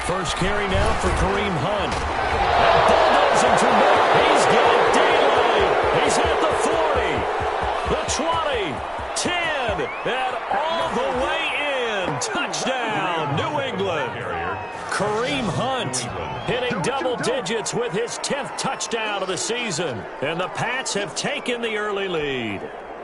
First carry now for Kareem Hunt. And bulldozing to mid. He's got daylight. He's at the 40, the 20, 10, and all the way in. Touchdown, New England. Kareem Hunt hitting double digits with his 10th touchdown of the season. And the Pats have taken the early lead.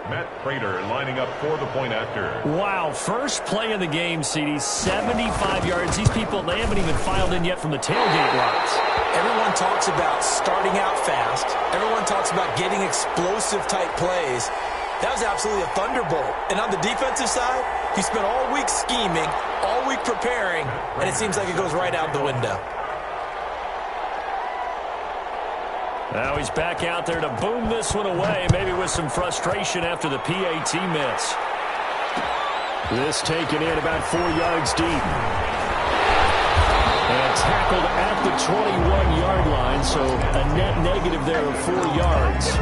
Matt Prater lining up for the point after. Wow, first play of the game, CD, 75 yards. These people, they haven't even filed in yet from the tailgate lines. Everyone talks about starting out fast. Everyone talks about getting explosive-type plays. That was absolutely a thunderbolt. And on the defensive side, he spent all week scheming, all week preparing, and it seems like it goes right out the window. Now he's back out there to boom this one away, maybe with some frustration after the PAT miss. This taken in about 4 yards deep. And tackled at the 21-yard line, so a net negative there of 4 yards.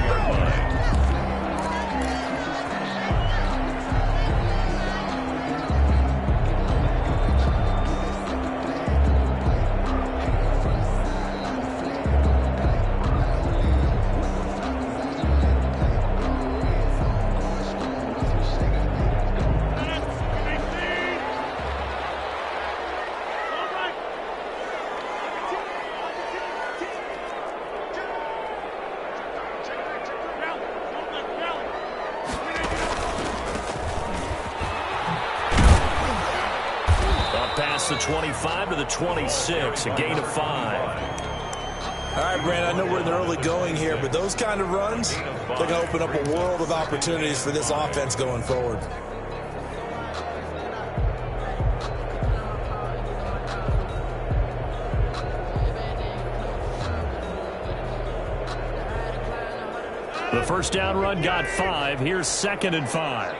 The 25 to the 26, a gain of 5. All right, Brandon, I know we're in the early going here, but those kind of runs, they're going to open up a world of opportunities for this offense going forward. The first down run got 5. Here's 2nd and 5.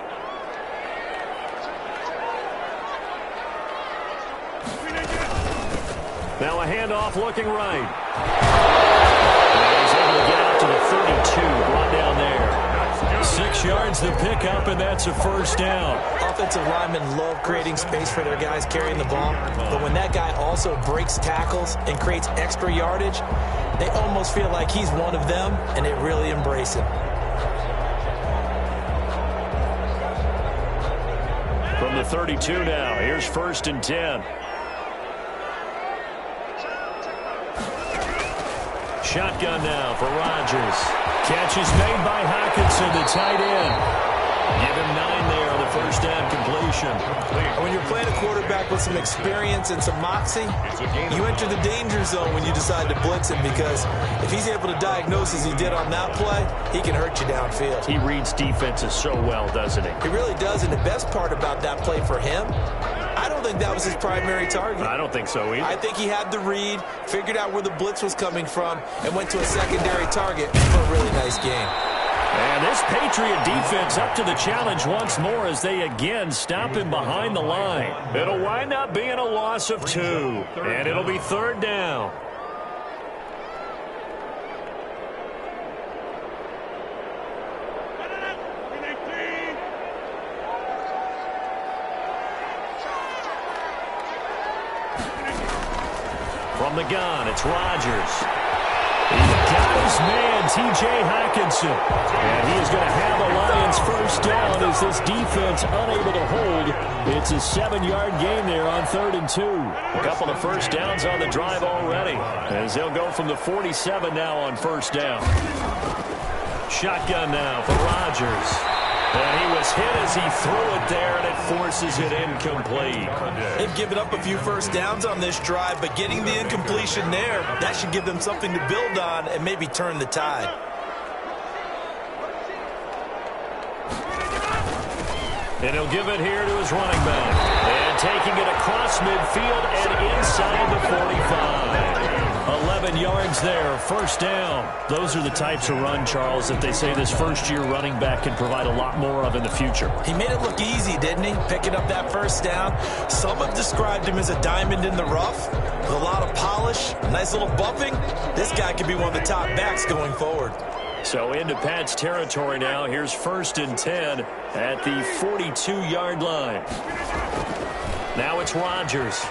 Now a handoff looking right. And he's able to get out to the 32, brought down there. 6 yards the pickup, and that's a first down. Offensive linemen love creating space for their guys carrying the ball, but when that guy also breaks tackles and creates extra yardage, they almost feel like he's one of them, and they really embrace it. From the 32 now, here's 1st and 10. Shotgun now for Rodgers. Catch is made by Hockenson, the tight end. Give him 9 there on the first down completion. When you're playing a quarterback with some experience and some moxie, you enter the danger zone when you decide to blitz him, because if he's able to diagnose as he did on that play, he can hurt you downfield. He reads defenses so well, doesn't he? He really does, and the best part about that play for him, I don't think that was his primary target. I don't think so either. I think he had the read, figured out where the blitz was coming from, and went to a secondary target for a really nice game. And this Patriot defense up to the challenge once more as they again stop him behind the line. It'll wind up being a loss of 2, and it'll be 3rd down. From the gun, it's Rodgers. He's got his man, T.J. Hockenson. And he is going to have the Lions first down as this defense unable to hold. It's a 7-yard gain there on 3rd and 2. A couple of first downs on the drive already, as they'll go from the 47 now on first down. Shotgun now for Rodgers. And he was hit as he threw it there, and it forces it incomplete. They've given up a few first downs on this drive, but getting the incompletion there, that should give them something to build on and maybe turn the tide. And he'll give it here to his running back. And taking it across midfield and inside the 45. 11 yards there, first down. Those are the types of run, Charles, that they say this first-year running back can provide a lot more of in the future. He made it look easy, didn't he? Picking up that first down. Some have described him as a diamond in the rough with a lot of polish, nice little bumping. This guy could be one of the top backs going forward. So into Pat's territory now. Here's 1st and 10 at the 42-yard line. Now it's Rodgers.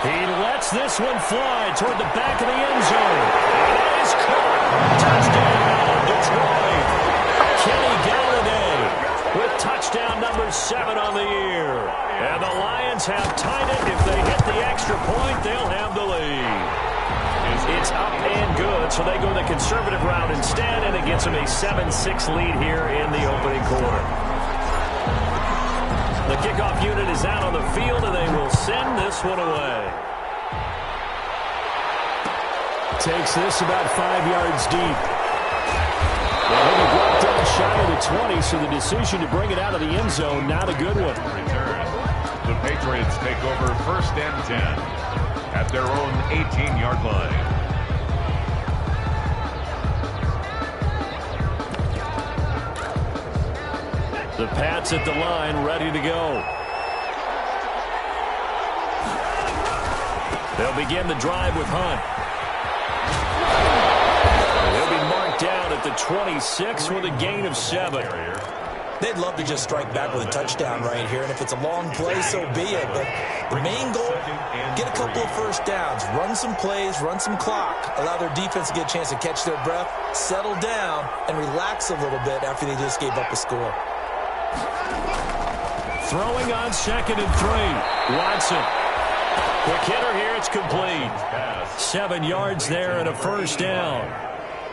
He lets this one fly toward the back of the end zone. It is caught. Touchdown, Detroit. Kenny Galladay with touchdown number 7 on the year. And the Lions have tied it. If they hit the extra point, they'll have the lead. It's up and good, so they go the conservative route instead, and it gets them a 7-6 lead here in the opening quarter. The kickoff unit is out on the field, and they will send this one away. Takes this about 5 yards deep. Well, he'll be brought down shy of the 20, so the decision to bring it out of the end zone, not a good one. Return. The Patriots take over 1st and 10 at their own 18-yard line. The Pats at the line, ready to go. They'll begin the drive with Hunt. He'll be marked down at the 26 with a gain of 7. They'd love to just strike back with a touchdown right here, and if it's a long play, so be it. But the main goal, get a couple of first downs, run some plays, run some clock, allow their defense to get a chance to catch their breath, settle down, and relax a little bit after they just gave up a score. Throwing on 2nd and 3. Watson. Quick hitter here, it's complete. 7 yards there and a first down.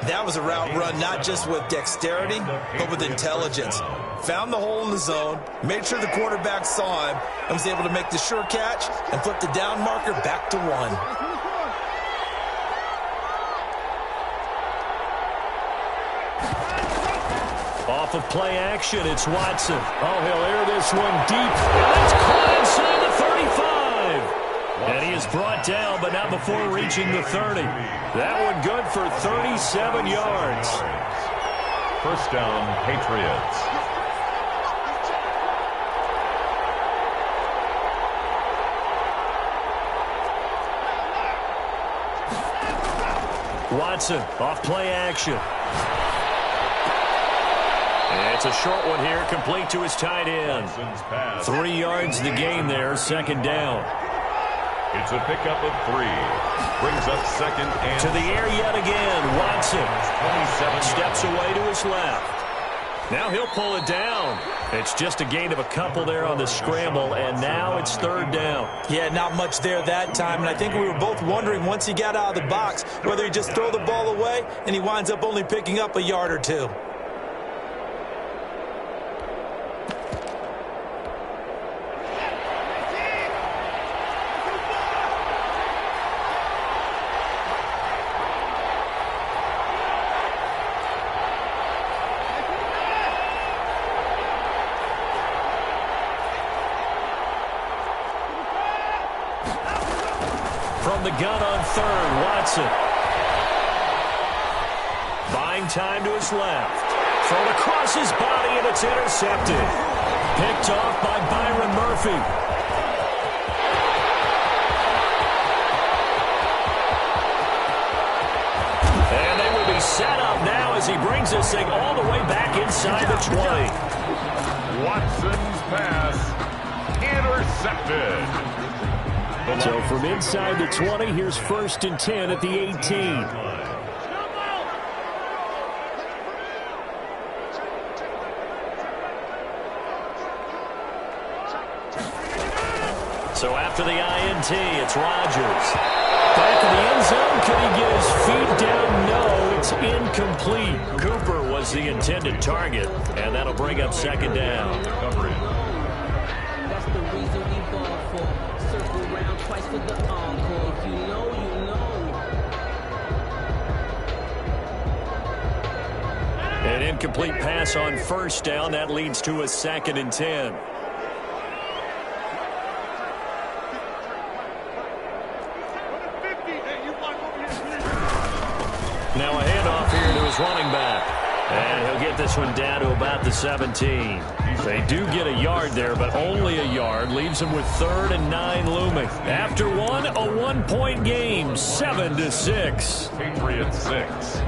That was a route run not just with dexterity, but with intelligence. Found the hole in the zone, made sure the quarterback saw him, and was able to make the sure catch and flip the down marker back to 1. Off of play action, it's Watson. Oh, he'll air this one deep. And that's caught inside the 35. And he is brought down, but not before reaching the 30. That one good for 37 yards. 1st down, Patriots. Watson off play action. It's a short one here, complete to his tight end. 3 yards the gain there, 2nd down. It's a pickup of 3. Brings up 2nd and... To the air yet again, Watson. 27 steps away to his left. Now he'll pull it down. It's just a gain of a couple there on the scramble, and now it's 3rd down. Yeah, not much there that time, and I think we were both wondering once he got out of the box whether he'd just throw the ball away, and he winds up only picking up a yard or 2. From the gun on 3rd, Watson. Buying time to his left. Thrown across his body, and it's intercepted. Picked off by Byron Murphy. And they will be set up now as he brings this thing all the way back inside the 20. Watson's pass intercepted. So from inside the 20, here's 1st and 10 at the 18. So after the INT, it's Rodgers. Back in the end zone, can he get his feet down? No, it's incomplete. Cooper was the intended target, and that'll bring up 2nd down. That's the reason we ball for. Circle around twice for the encore. If you know, you know. An incomplete pass on 1st down. That leads to a 2nd and 10. Now a handoff here to his running back. And he'll get this one down to about the 17. They do get a yard there, but only a yard. Leaves them with 3rd and 9 looming. After one, a 1-point game, 7-6. Patriots 6.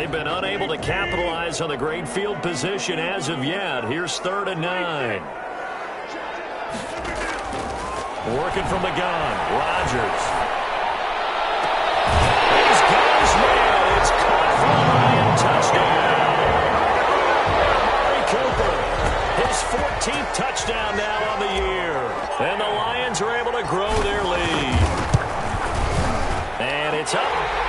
they've been unable to capitalize on the great field position as of yet. Here's 3rd and 9. Working from the gun, Rodgers. He's got his man. It's caught for a Lion touchdown. Amari Cooper, his 14th touchdown now on the year. And the Lions are able to grow their lead. And it's up.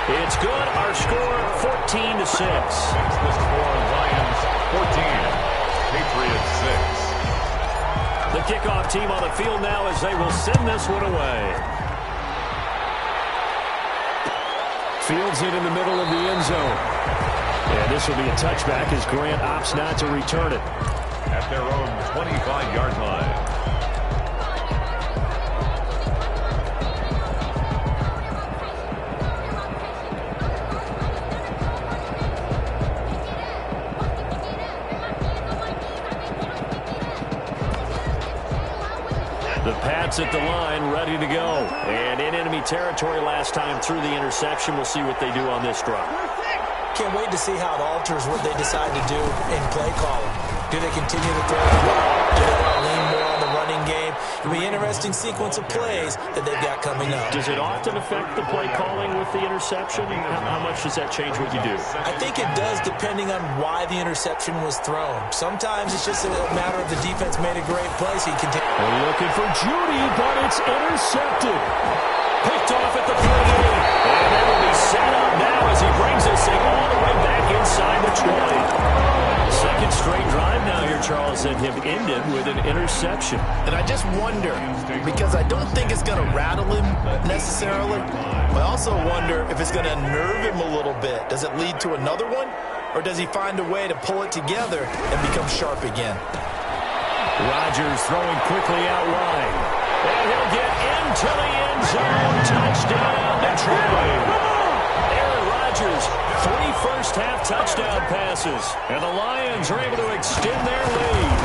It's good. Our score, 14-6. The score, Lions 14, Patriots 6. The kickoff team on the field now as they will send this one away. Fields it in the middle of the end zone. And this will be a touchback as Grant opts not to return it. At their own 25-yard line. The Pats at the line, ready to go. And in enemy territory last time through the interception. We'll see what they do on this drive. Can't wait to see how it alters what they decide to do in play calling. Do they continue to throw the ball? Do they want to lean more on the running game? It'll be an interesting sequence of plays that they've got coming up. Does it often affect the play calling with the interception? How much does that change what you do? I think it does, depending on why the interception was thrown. Sometimes it's just a matter of the defense made a great play, so you can take. They're looking for Judy, but it's intercepted. Picked off at the 48. And they will be set up now as he brings this thing all the way back inside the 20. Second straight drive now here, Charles, and have ended with an interception. And I just wonder, because I don't think it's going to rattle him necessarily, but I also wonder if it's going to nerve him a little bit. Does it lead to another one? Or does he find a way to pull it together and become sharp again? Rodgers throwing quickly out wide. And he'll get into the end zone. Touchdown, Detroit. Aaron Rodgers, 3 first-half touchdown passes. And the Lions are able to extend their lead.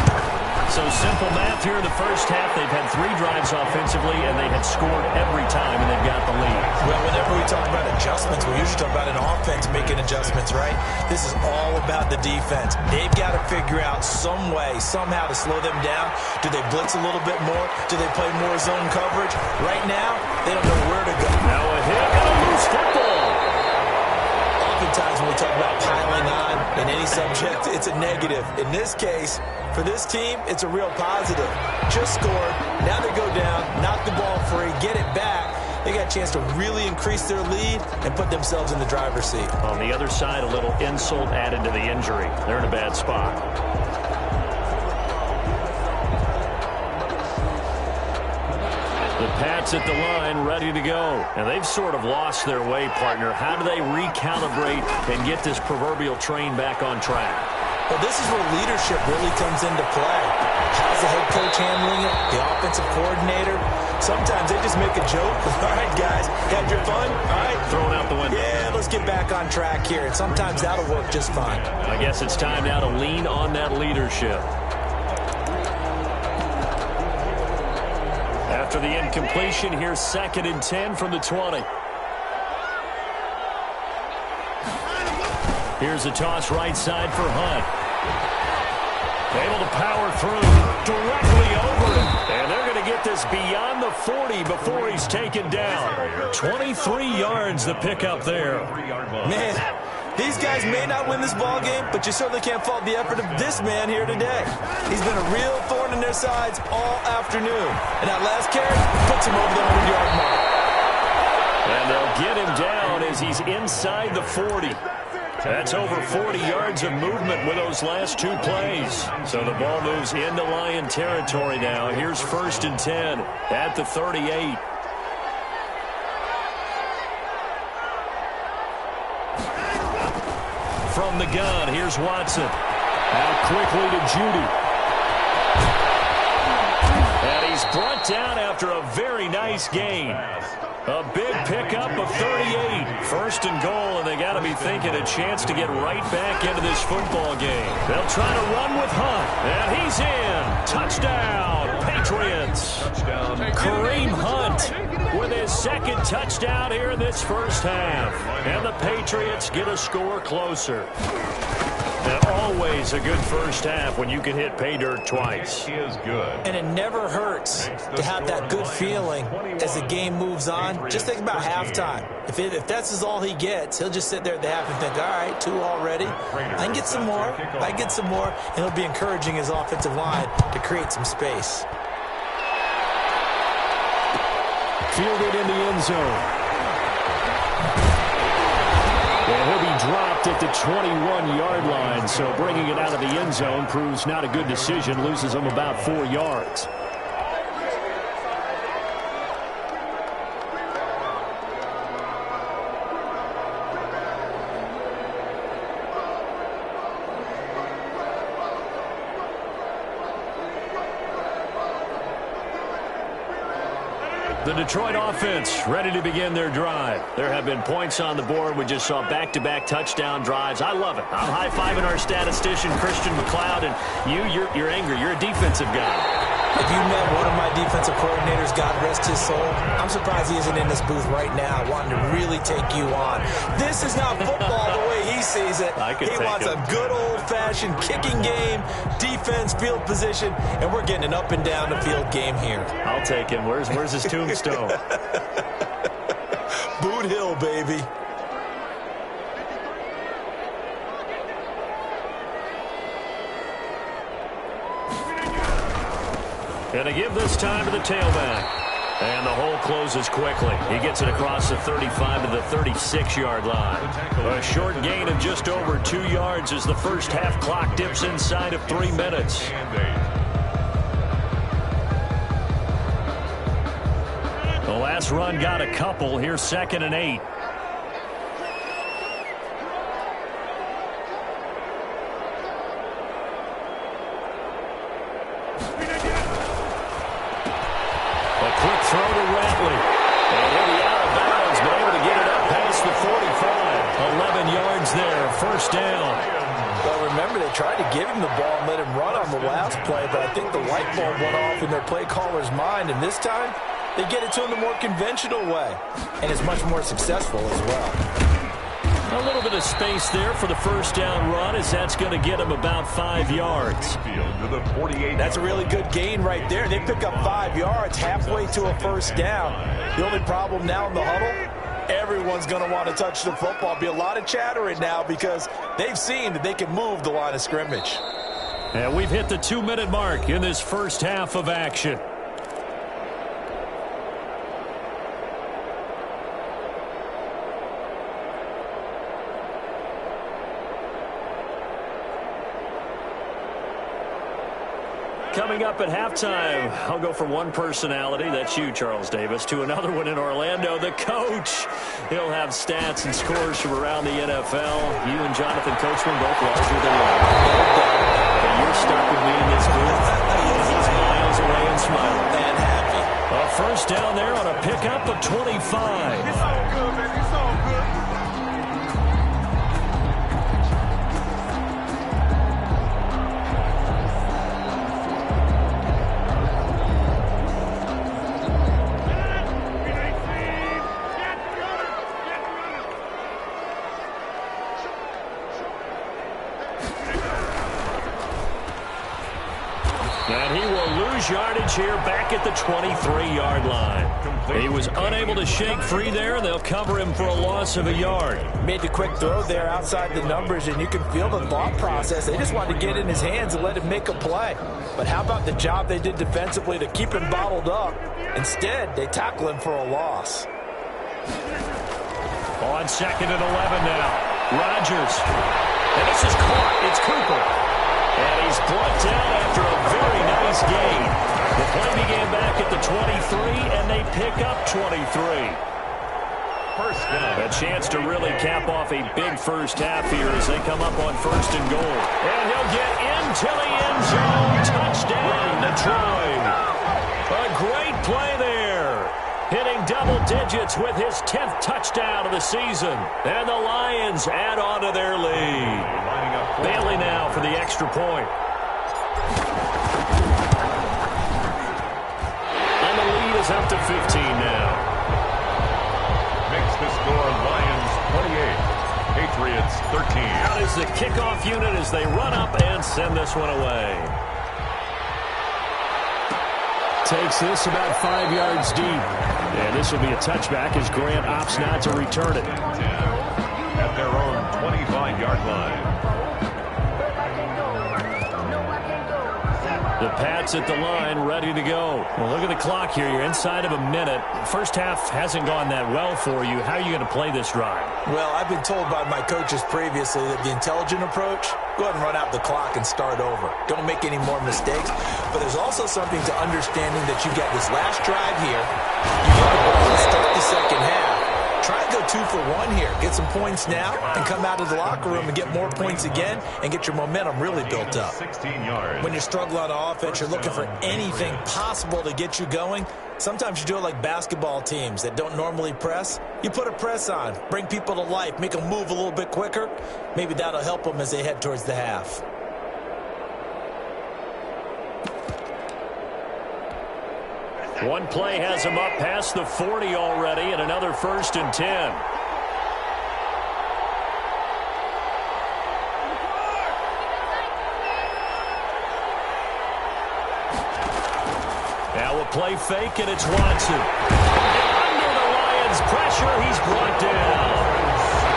So simple math here in the first half. They've had 3 drives offensively, and they had scored every time, and they've got the lead. Well, whenever we talk about adjustments, we usually talk about an offense making adjustments, right? This is all about the defense. They've got to figure out some way, somehow to slow them down. Do they blitz a little bit more? Do they play more zone coverage? Right now, they don't know where to go. Now a hit and a loose football. Oftentimes when we talk about piling on in any subject, it's a negative. In this case, for this team, it's a real positive. Just scored. Now they go down, knock the ball free, get it back. They got a chance to really increase their lead and put themselves in the driver's seat. On the other side, a little insult added to the injury. They're in a bad spot. The Pats at the line, ready to go. And they've sort of lost their way, partner. How do they recalibrate and get this proverbial train back on track? Well, this is where leadership really comes into play. How's the head coach handling it? The offensive coordinator? Sometimes they just make a joke. All right, guys, had your fun? All right. Thrown out the window. Yeah, let's get back on track here. And sometimes that'll work just fine. I guess it's time now to lean on that leadership. After the incompletion, here's 2nd and 10 from the 20. Here's a toss right side for Hunt. Able to power through, directly over him. And they're going to get this beyond the 40 before he's taken down. 23 yards the pickup there. Man, these guys may not win this ball game, but you certainly can't fault the effort of this man here today. He's been a real thorn in their sides all afternoon. And that last carry puts him over the 100-yard mark. And they'll get him down as he's inside the 40. That's over 40 yards of movement with those last 2 plays. So the ball moves into Lion territory now. Here's 1st and 10 at the 38. From the gun, here's Watson. Out quickly to Judy. And he's brought down after a very nice gain. A big pickup of 38. First and goal, and they got to be thinking a chance to get right back into this football game. They'll try to run with Hunt, and he's in. Touchdown, Patriots. Touchdown. Kareem Hunt with his second touchdown here in this first half. And the Patriots get a score closer. And always a good first half when you can hit pay dirt twice. He is good. And it never hurts to have that good feeling as the game moves on. Just think about halftime. If that's all he gets, he'll just sit there at the half and think, all right, 2 already. I can get some more. I can get some more. And he'll be encouraging his offensive line to create some space. Fielded in the end zone. And he'll be dropped at the 21-yard line, so bringing it out of the end zone proves not a good decision, loses him about 4 yards. The Detroit offense ready to begin their drive. There have been points on the board. We just saw back-to-back touchdown drives. I love it. I'm high-fiving our statistician, Christian McLeod, and you're angry. You're a defensive guy. If you met one of my defensive coordinators, God rest his soul, I'm surprised he isn't in this booth right now wanting to really take you on. This is not football the way he sees it. He wants a good old-fashioned kicking game, defense, field position, and we're getting an up-and-down-the-field game here. I'll take him. Where's his tombstone? Boot Hill, baby. And to give this time to the tailback. And the hole closes quickly. He gets it across the 35 to the 36-yard line. A short gain of just over 2 yards as the first half clock dips inside of 3 minutes. The last run got a couple. Here's 2nd and 8. Quick throw to Ratley. And he'll be out of bounds, but able to get it up past the 45. 11 yards there, first down. Well, remember, they tried to give him the ball and let him run on the last play, but I think the light bulb went off in their play caller's mind, and this time they get it to him the more conventional way, and it's much more successful as well. A little bit of space there for the first down run, as that's going to get him about 5 yards. That's a really good gain right there. They pick up 5 yards halfway to a first down. The only problem now in the huddle, everyone's going to want to touch the football. Be a lot of chattering now because they've seen that they can move the line of scrimmage. And we've hit the 2-minute mark in this first half of action. Coming up at halftime, I'll go from one personality, that's you, Charles Davis, to another one in Orlando, the coach. He'll have stats and scores from around the NFL. You and Jonathan Coachman both larger than life. And you're stuck with me in this booth. He's miles away and smiling. And happy. A first down there on a pickup of 25. It's all good, baby. It's all good. And he will lose yardage here back at the 23-yard line. He was unable to shake free there, and they'll cover him for a loss of a yard. Made the quick throw there outside the numbers, and you can feel the thought process. They just wanted to get in his hands and let him make a play. But how about the job they did defensively to keep him bottled up? Instead, they tackle him for a loss. On 2nd and 11 now. Rodgers. And this is caught. It's Cooper. And he's brought down after a very nice gain. The play began back at the 23, and they pick up 23. First down. A chance to really cap off a big first half here as they come up on 1st and goal. And he'll get into the end zone. Touchdown, Detroit. A great play there. hitting double digits with his 10th touchdown of the season. And the Lions add on to their lead. Bailey now for the extra point. And the lead is up to 15 now. Makes the score Lions 28, Patriots 13. Out is the kickoff unit as they run up and send this one away. Takes this about 5 yards deep. And this will be a touchback as Grant opts not to return it. At their own 25-yard line. The Pats at the line, ready to go. Well, look at the clock here. You're inside of a minute. First half hasn't gone that well for you. How are you going to play this drive? Well, I've been told by my coaches previously that the intelligent approach, go ahead and run out the clock and start over. Don't make any more mistakes. But there's also something to understanding that you got this last drive here. You get the ball and start the second half. Try and go 2 for 1 here. Get some points now and come out of the locker room and get more points again and get your momentum really built up. 16 yards. When you're struggling on offense, you're looking for anything possible to get you going. Sometimes you do it like basketball teams that don't normally press. You put a press on, bring people to life, make them move a little bit quicker. Maybe that'll help them as they head towards the half. One play has him up past the 40 already, and another 1st and 10. Now a play fake, and it's Watson. And under the Lions' pressure, he's brought down.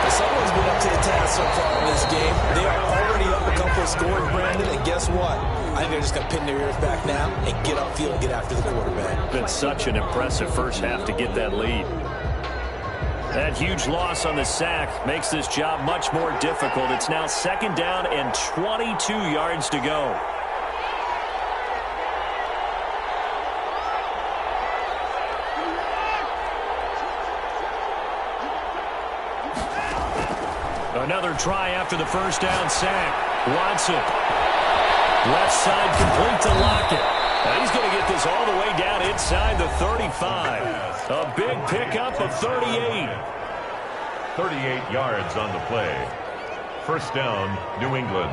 Someone's been up to the task so far in this game. They are already up a couple of scores, Brandon, and guess what? I think they're just going to pin their ears back now and get upfield and get after the quarterback. Been such an impressive first half to get that lead. That huge loss on the sack makes this job much more difficult. It's now 2nd down and 22 yards to go. Another try after the first down sack. Watson. Left side complete to Lockett. Now he's going to get this all the way down inside the 35. A big pickup of 38. 38 yards on the play. First down, New England.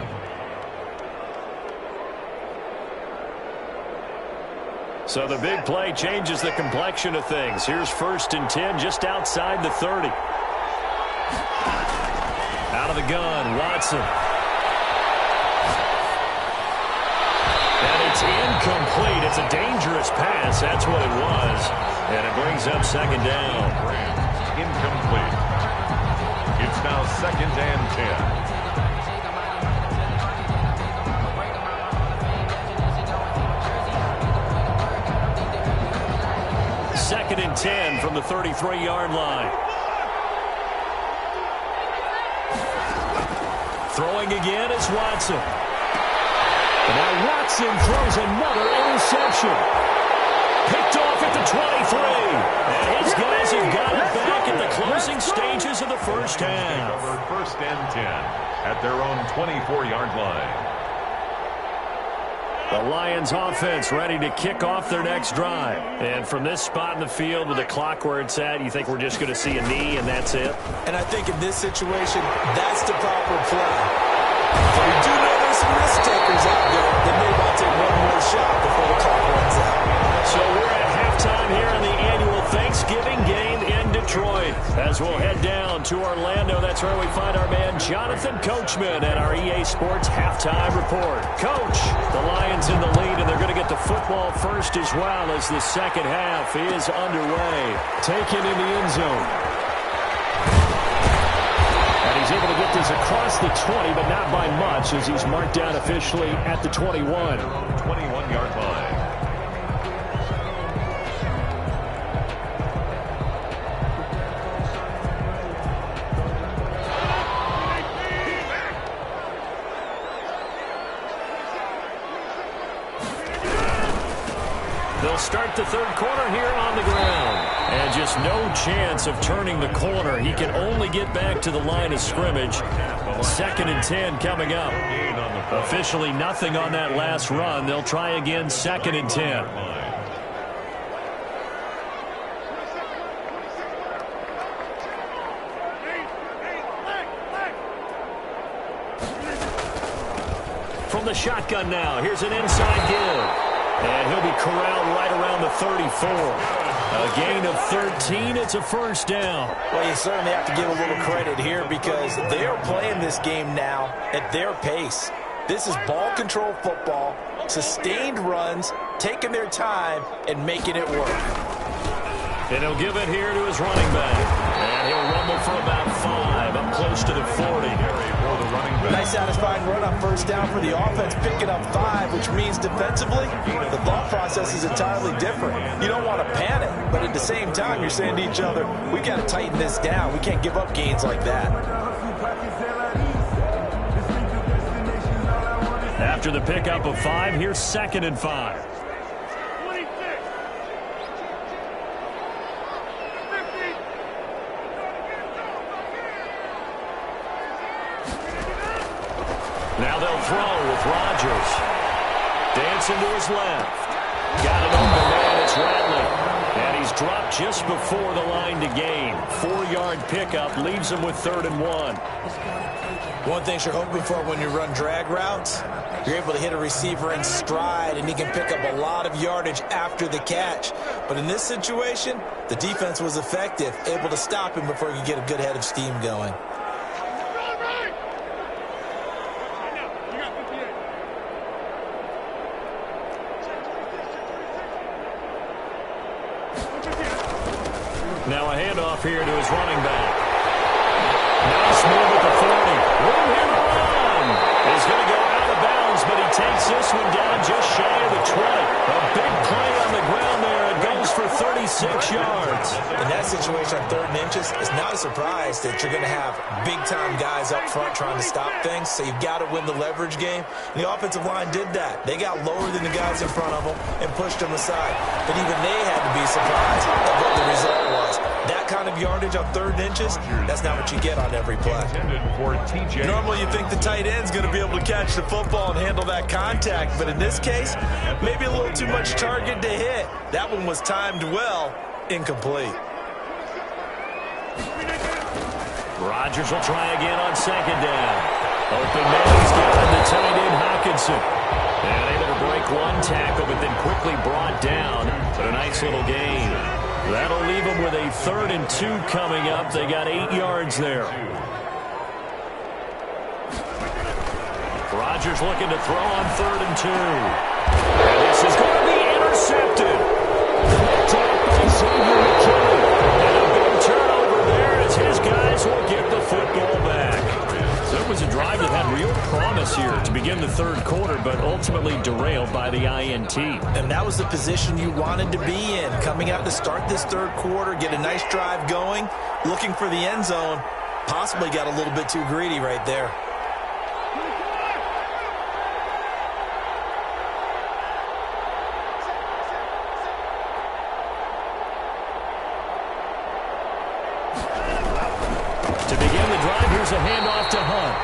So the big play changes the complexion of things. Here's 1st and 10 just outside the 30. Out of the gun, Watson. And it's incomplete. It's a dangerous pass. That's what it was. And it brings up 2nd down. Incomplete. It's now 2nd and 10. 2nd and 10 from the 33-yard line. Throwing again is Watson. And now Watson throws another interception. Picked off at the 23. And his guys have got it back at the closing stages of the first half. Over 1st and 10 at their own 24-yard line. The Lions offense ready to kick off their next drive. And from this spot in the field with the clock where it's at, you think we're just going to see a knee and that's it? And I think in this situation, that's the proper play. But we do know there's some risk takers out there that may want to take one more shot before the clock runs out. So we're at halftime here in the annual Thanksgiving game in Detroit. As we'll head down to Orlando, that's where we find our man Jonathan Coachman at our EA Sports Halftime Report. Coach, the Lions in the lead, and they're going to get the football first as well as the second half is underway. Taken in the end zone. And he's able to get this across the 20, but not by much as he's marked down officially at the 21. 21-yard line. They'll start the third quarter here on the ground. And just no chance of turning the corner. He can only get back to the line of scrimmage. 2nd and 10 coming up. Officially nothing on that last run. They'll try again 2nd and 10. from the shotgun now. Here's an inside give. And he'll be corralled right around the 34. A gain of 13. It's a first down. Well, you certainly have to give a little credit here because they're playing this game now at their pace. This is ball control football, sustained runs, taking their time, and making it work. And he'll give it here to his running back. And he'll rumble for about 5, up close to the 40. Nice satisfying run on first down for the offense, picking up 5, which means defensively, the thought process is entirely different. You don't want to panic, but at the same time, you're saying to each other, we got to tighten this down. We can't give up gains like that. After the pickup of 5, here's 2nd and 5. Now they'll throw with Rodgers. Dancing to his left. Got an open man. It's Rattling. And he's dropped just before the line to gain. 4-yard pickup leaves him with 3rd and 1. One thing you're hoping for when you run drag routes, you're able to hit a receiver in stride, and he can pick up a lot of yardage after the catch. But in this situation, the defense was effective, able to stop him before he could get a good head of steam going. Now a handoff here to his running back. Nice move at the 40. Room here to run. He's going to go out of bounds, but he takes this one down just shy of the 20. A big play on the ground there. It goes for 36 yards. In that situation on 3rd and inches, it's not a surprise that you're going to have big-time guys up front trying to stop things, so you've got to win the leverage game. And the offensive line did that. They got lower than the guys in front of them and pushed them aside. But even they had to be surprised at what the result was. That kind of yardage on 3rd and inches, that's not what you get on every play. Normally you think the tight end's going to be able to catch the football and handle that contact, but in this case, maybe a little too much target to hit. That one was timed well, incomplete. Rodgers will try again on 2nd down. Open man, he's got the tight end Hockenson. And able to break one tackle, but then quickly brought down. But a nice little gain. That'll leave them with a 3rd and 2 coming up. They got 8 yards there. Rodgers looking to throw on 3rd and 2. And this is going to be intercepted. Picked up by Xavier McKinney. And a big turnover there as his guys will get the football back. So it was a drive that had real promise here to begin the 3rd quarter, but ultimately derailed by the INT. And that was the position you wanted to be in. Coming out to start this 3rd quarter, get a nice drive going, looking for the end zone. Possibly got a little bit too greedy right there. To begin the drive, here's a handoff to Hunt.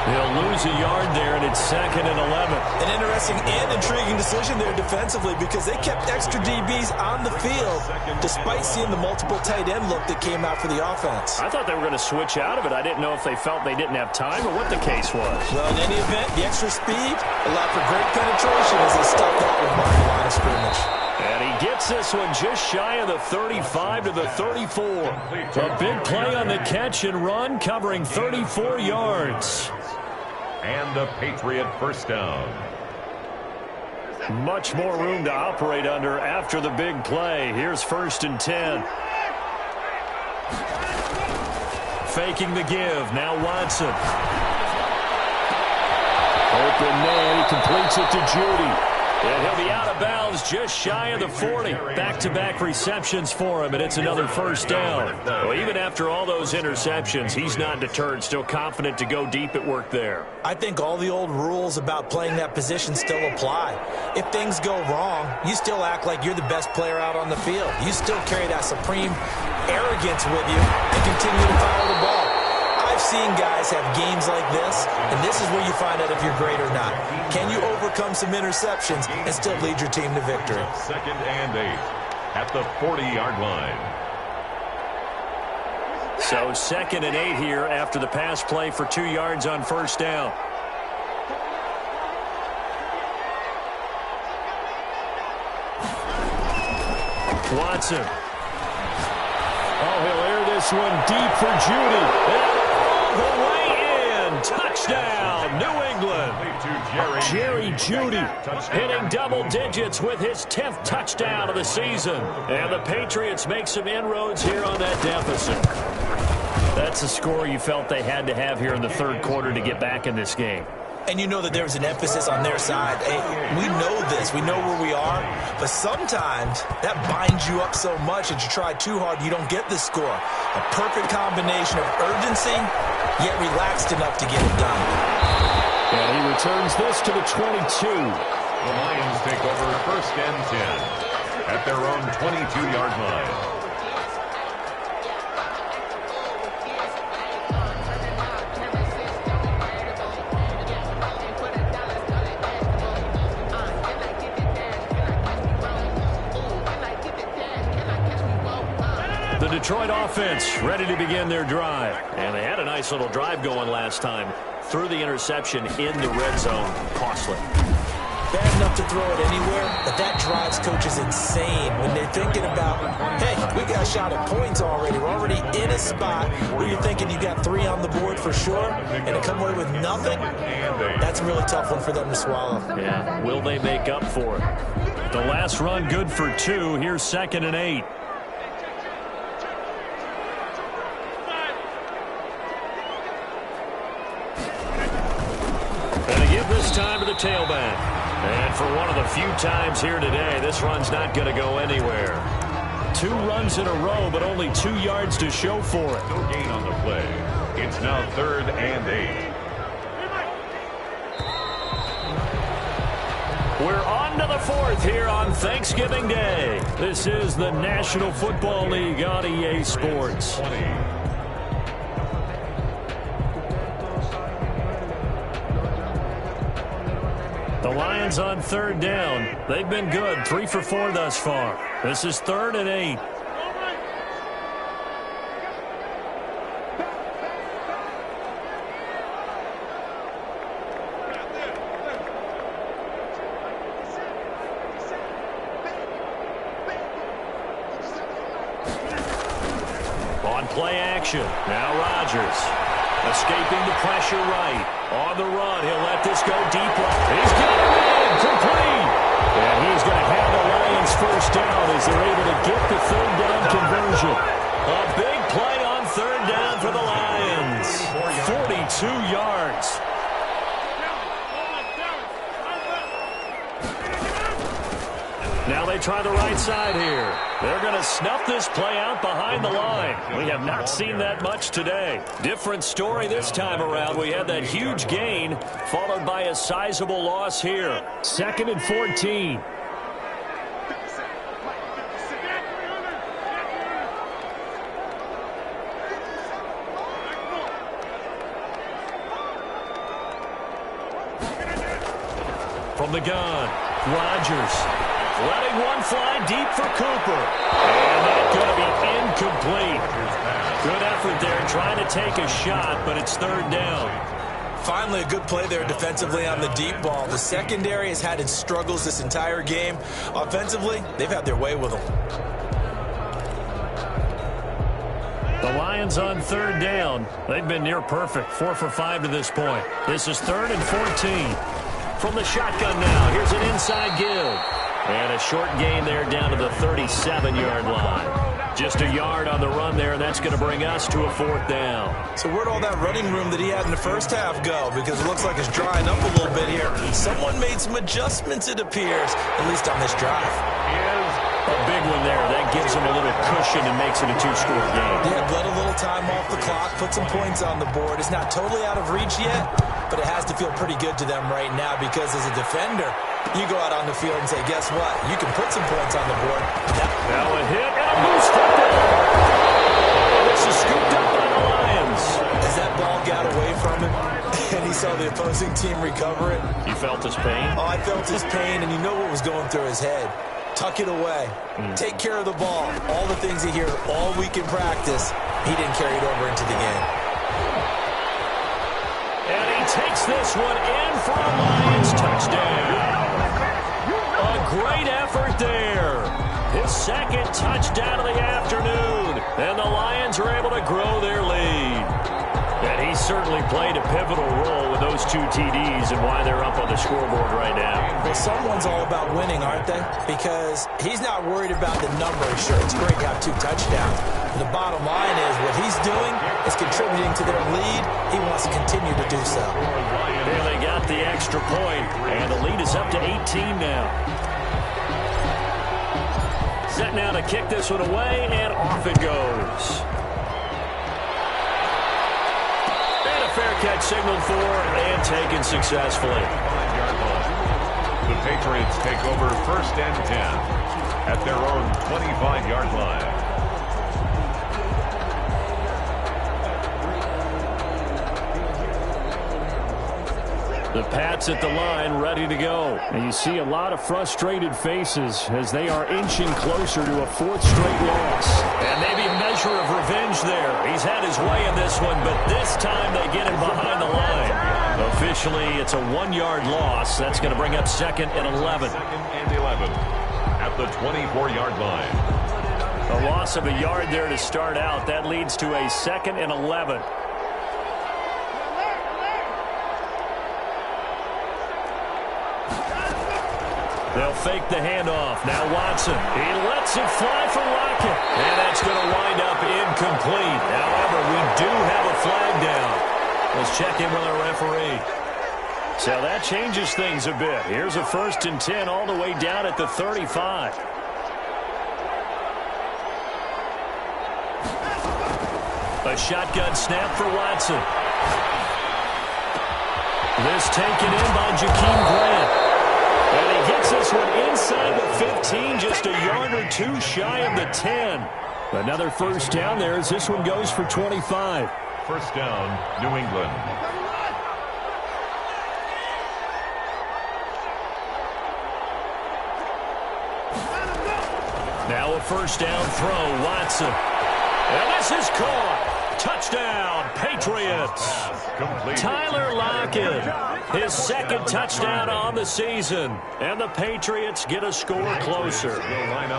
He'll lose a yard there, and it's 2nd and 11. An interesting and intriguing decision there defensively because they kept extra DBs on the field despite seeing the multiple tight end look that came out for the offense. I thought they were going to switch out of it. I didn't know if they felt they didn't have time or what the case was. Well, in any event, the extra speed allowed for great penetration as they stuck that one by the line of scrimmage. And he gets this one just shy of the 35 to the 34. A big play on the catch and run, covering 34 yards. And a Patriot first down. Much more room to operate under after the big play. Here's 1st and 10. Faking the give. Now Watson. Open man. He completes it to Judy. And he'll be out of bounds just shy of the 40. Back-to-back receptions for him, and it's another first down. Well, even after all those interceptions, he's not deterred, still confident to go deep at work there. I think all the old rules about playing that position still apply. If things go wrong, you still act like you're the best player out on the field. You still carry that supreme arrogance with you and continue to follow the ball. I've seen guys have games like this, and this is where you find out if you're great or not. Can you overcome some interceptions and still lead your team to victory? 2nd and 8 at the 40-yard line. So 2nd and 8 here after the pass play for 2 yards on first down. Watson. Oh, he'll air this one deep for Judy. And all the way in. Touchdown, New England. Jerry Judy hitting double digits with his 10th touchdown of the season. And the Patriots make some inroads here on that deficit. That's a score you felt they had to have here in the third quarter to get back in this game. And you know that there was an emphasis on their side. Hey, we know this. We know where we are. But sometimes that binds you up so much that you try too hard, you don't get the score. A perfect combination of urgency, yet relaxed enough to get it done. And he returns this to the 22. The Lions take over 1st and 10 at their own 22-yard line. The Detroit offense ready to begin their drive. And they had a nice little drive going last time. Threw the interception in the red zone. Costly. Bad enough to throw it anywhere, but that drives coaches insane when they're thinking about, hey, we got a shot at points already. We're already in a spot where you're thinking you got 3 on the board for sure, and to come away with nothing, that's a really tough one for them to swallow. Yeah, will they make up for it? The last run good for 2. Here's 2nd and 8. And they give this time to the tailback. And for one of the few times here today, this run's not going to go anywhere. 2 runs in a row, but only 2 yards to show for it. No gain on the play. It's now 3rd and 8. We're on to the 4th here on Thanksgiving Day. This is the National Football League on EA Sports. 20. The Lions on 3rd down. They've been good, 3 for 4 thus far. This is 3rd and 8. On play action, now Rodgers. Escaping the pressure right. On the run, he'll let this go deep left. He's got it in, complete. And he's going to have the Lions 1st down as they're able to get the 3rd down conversion. A big play on 3rd down for the Lions. 42 yards. Now they try the right side here. They're going to snuff this play out behind the line. We have not seen that much today. Different story this time around. We had that huge gain followed by a sizable loss here. 2nd and 14. From the gun, Rodgers. Letting one fly deep for Cooper. And that's going to be incomplete. Good effort there trying to take a shot, but it's 3rd down. Finally, a good play there defensively on the deep ball. The secondary has had its struggles this entire game. Offensively, they've had their way with them. The Lions on 3rd down. They've been near perfect, 4 for 5 to this point. This is 3rd and 14. From the shotgun now, here's an inside give. And a short gain there down to the 37-yard line. Just a yard on the run there, and that's going to bring us to a 4th down. So where'd all that running room that he had in the first half go? Because it looks like it's drying up a little bit here. Someone made some adjustments, it appears, at least on this drive. A big one there. That gives them a little cushion and makes it a 2-score game. Yeah, let a little time off the clock, put some points on the board. It's not totally out of reach yet, but it has to feel pretty good to them right now because as a defender, you go out on the field and say, guess what? You can put some points on the board. Now a hit and a boost up there. This is scooped up by the Lions. As that ball got away from him and he saw the opposing team recover it. You felt his pain? Oh, I felt his pain, and you know what was going through his head. Tuck it away. Take care of the ball. All the things he hears all week in practice, he didn't carry it over into the game. And he takes this one in for a Lions touchdown. A great effort there. his second touchdown of the afternoon. And the Lions are able to grow their lead. And he certainly played a pivotal role with those 2 TDs and why they're up on the scoreboard right now. Well, someone's all about winning, aren't they? Because he's not worried about the numbers. Sure, it's great to have 2 touchdowns. The bottom line is what he's doing is contributing to their lead. He wants to continue to do so. And they got the extra point, and the lead is up to 18 now. Set now to kick this one away, and off it goes. Fair catch signaled for and taken successfully. The Patriots take over 1st and 10 at their own 25-yard line. The Pats at the line, ready to go. And you see a lot of frustrated faces as they are inching closer to a 4th straight loss. And maybe a measure of revenge there. He's had his way in this one, but this time they get him behind the line. Officially, it's a 1-yard loss. That's going to bring up 2nd and 11. 2nd and 11 at the 24-yard line. A loss of a yard there to start out. That leads to a 2nd and 11. They'll fake the handoff. Now Watson. He lets it fly for Lockett. And that's going to wind up incomplete. However, we do have a flag down. Let's check in with our referee. So that changes things a bit. Here's a 1st and 10 all the way down at the 35. A shotgun snap for Watson. This taken in by Jakeem Grant. And he gets this one inside the 15, just a yard or 2 shy of the 10. Another 1st down there as this one goes for 25. 1st down, New England. Now a 1st down throw, Watson. And this is caught. Touchdown, Patriots. Tyler Lockett, his 2nd touchdown on the season. And the Patriots get a score closer.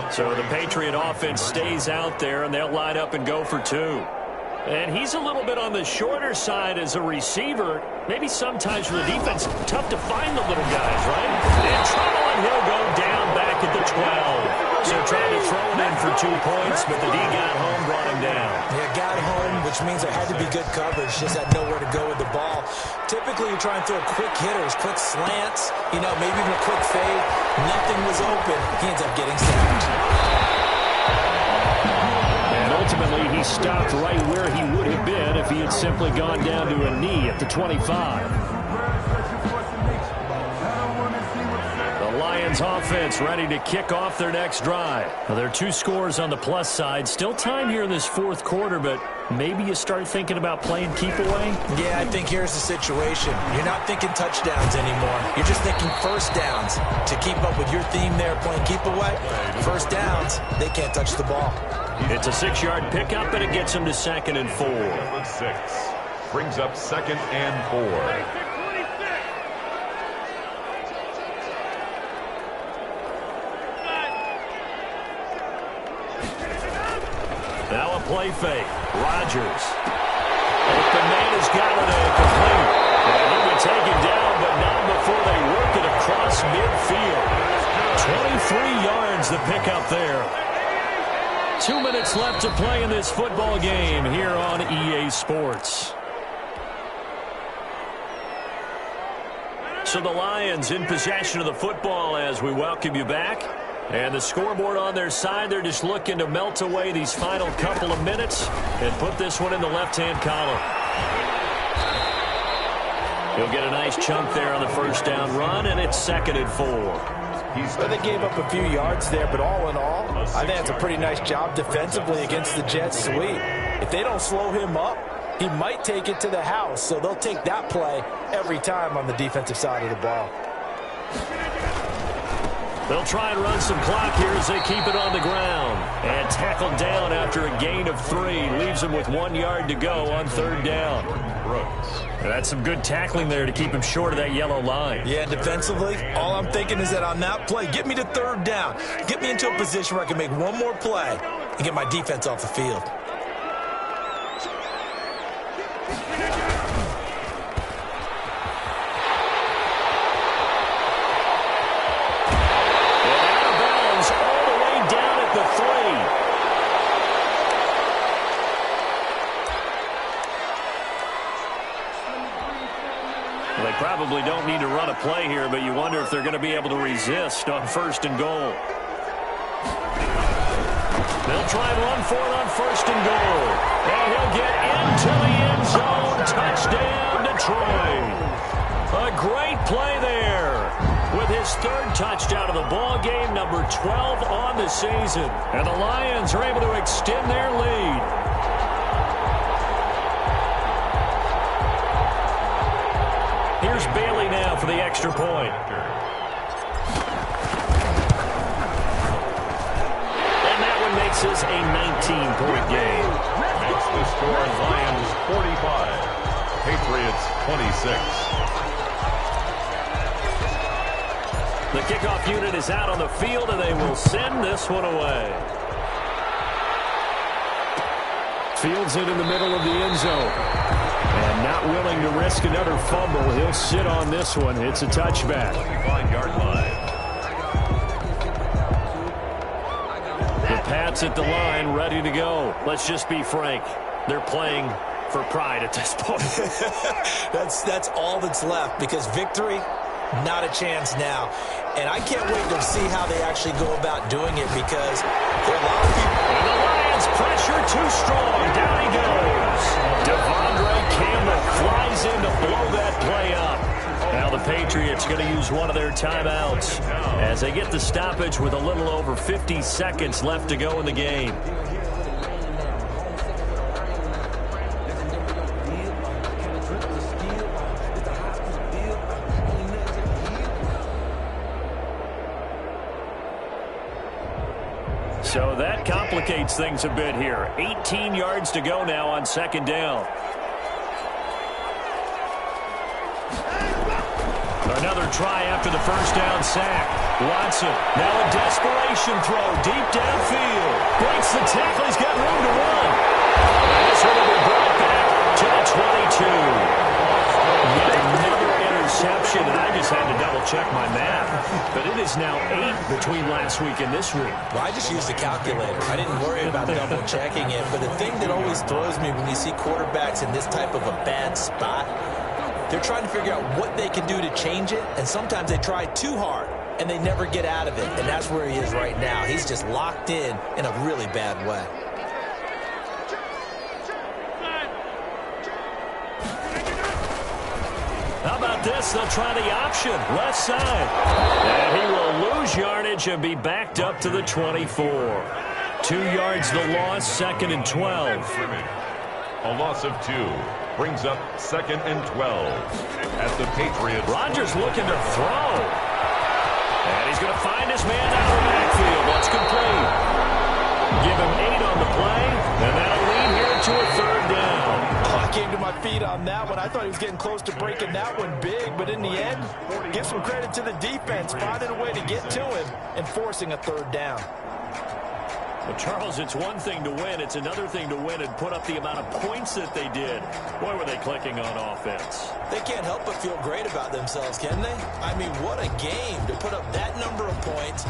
So the Patriot offense stays out there, and they'll line up and go for 2. And he's a little bit on the shorter side as a receiver. Maybe sometimes for the defense, tough to find the little guys, right? In trouble, and he'll go down back at the 12. So trying to throw it in for 2 points, but the D got home, brought him down. Yeah, got home, which means there had to be good coverage. Just had nowhere to go with the ball. Typically, you try and throw quick hitters, quick slants, maybe even a quick fade. Nothing was open. He ends up getting sacked. And ultimately, he stopped right where he would have been if he had simply gone down to a knee at the 25. Lions offense ready to kick off their next drive. Now, there are 2 scores on the plus side. Still time here in this 4th quarter, but maybe you start thinking about playing keep away? Yeah, I think here's the situation. You're not thinking touchdowns anymore. You're just thinking 1st downs. To keep up with your theme there, playing keep away, 1st downs, they can't touch the ball. It's a 6-yard pickup, and it gets them to 2nd and 4. 6 brings up 2nd and 4. Now a play fake. Rodgers. Open man has got it complete. And he would take him down, but not before they work it across midfield. 23 yards the pickup there. 2 minutes left to play in this football game here on EA Sports. So the Lions in possession of the football as we welcome you back. And the scoreboard on their side, they're just looking to melt away these final couple of minutes and put this one in the left-hand column. He'll get a nice chunk there on the 1st down run, and it's 2nd and 4. Well, they gave up a few yards there, but all in all, I think that's a pretty nice job defensively against the Jets sweep. If they don't slow him up, he might take it to the house, so they'll take that play every time on the defensive side of the ball. They'll try and run some clock here as they keep it on the ground. And tackled down after a gain of 3. Leaves them with 1 yard to go on 3rd down. Brooks. And that's some good tackling there to keep him short of that yellow line. Yeah, defensively, all I'm thinking is that on that play, get me to 3rd down. Get me into a position where I can make one more play and get my defense off the field. They probably don't need to run a play here, but you wonder if they're going to be able to resist on 1st and goal. They'll try and run for it on 1st and goal. And he'll get into the end zone. Touchdown, Detroit. A great play there with his 3rd touchdown of the ball game, number 12 on the season. And the Lions are able to extend their lead. Here's Bailey now for the extra point. And that one makes this a 19-point game. Makes the score Lions 45, Patriots 26. The kickoff unit is out on the field, and they will send this one away. Fields it in the middle of the end zone. And not willing to risk another fumble. He'll sit on this one. It's a touchback. 25-yard line. The Pats at the line, ready to go. Let's just be frank. They're playing for pride at this point. That's all that's left, because victory, not a chance now. And I can't wait to see how they actually go about doing it, because there are a lot of people. And the Lions pressure too strong. Down he goes. Devondre Campbell flies in to blow that play up. Now the Patriots going to use one of their timeouts as they get the stoppage with a little over 50 seconds left to go in the game. So that complicates things a bit here. 18 yards to go now on 2nd down. Another try after the 1st down sack. Watson, now a desperation throw deep downfield. Breaks the tackle, he's got room to run. And this one will be brought back to the 22. Yet another interception, and I just had to double-check my math. But it is now 8 between last week and this week. Well, I just used the calculator. I didn't worry about double-checking it. But the thing that always throws me when you see quarterbacks in this type of a bad spot, they're trying to figure out what they can do to change it, and sometimes they try too hard, and they never get out of it. And that's where he is right now. He's just locked in a really bad way. How about this? They'll try the option, left side. And he will lose yardage and be backed up to the 24. 2 yards the loss, 2nd and 12. A loss of 2 brings up 2nd and 12 at the Patriots. Rodgers looking to throw. And he's going to find his man out of the backfield. That's complete. Give him 8 on the play, and that'll lead here to a 3rd down. I came to my feet on that one. I thought he was getting close to breaking that one big, but in the end, give some credit to the defense, finding a way to get to him and forcing a 3rd down. Well, Charles, it's one thing to win. It's another thing to win and put up the amount of points that they did. Boy, were they clicking on offense. They can't help but feel great about themselves, can they? I mean, what a game to put up that number of points.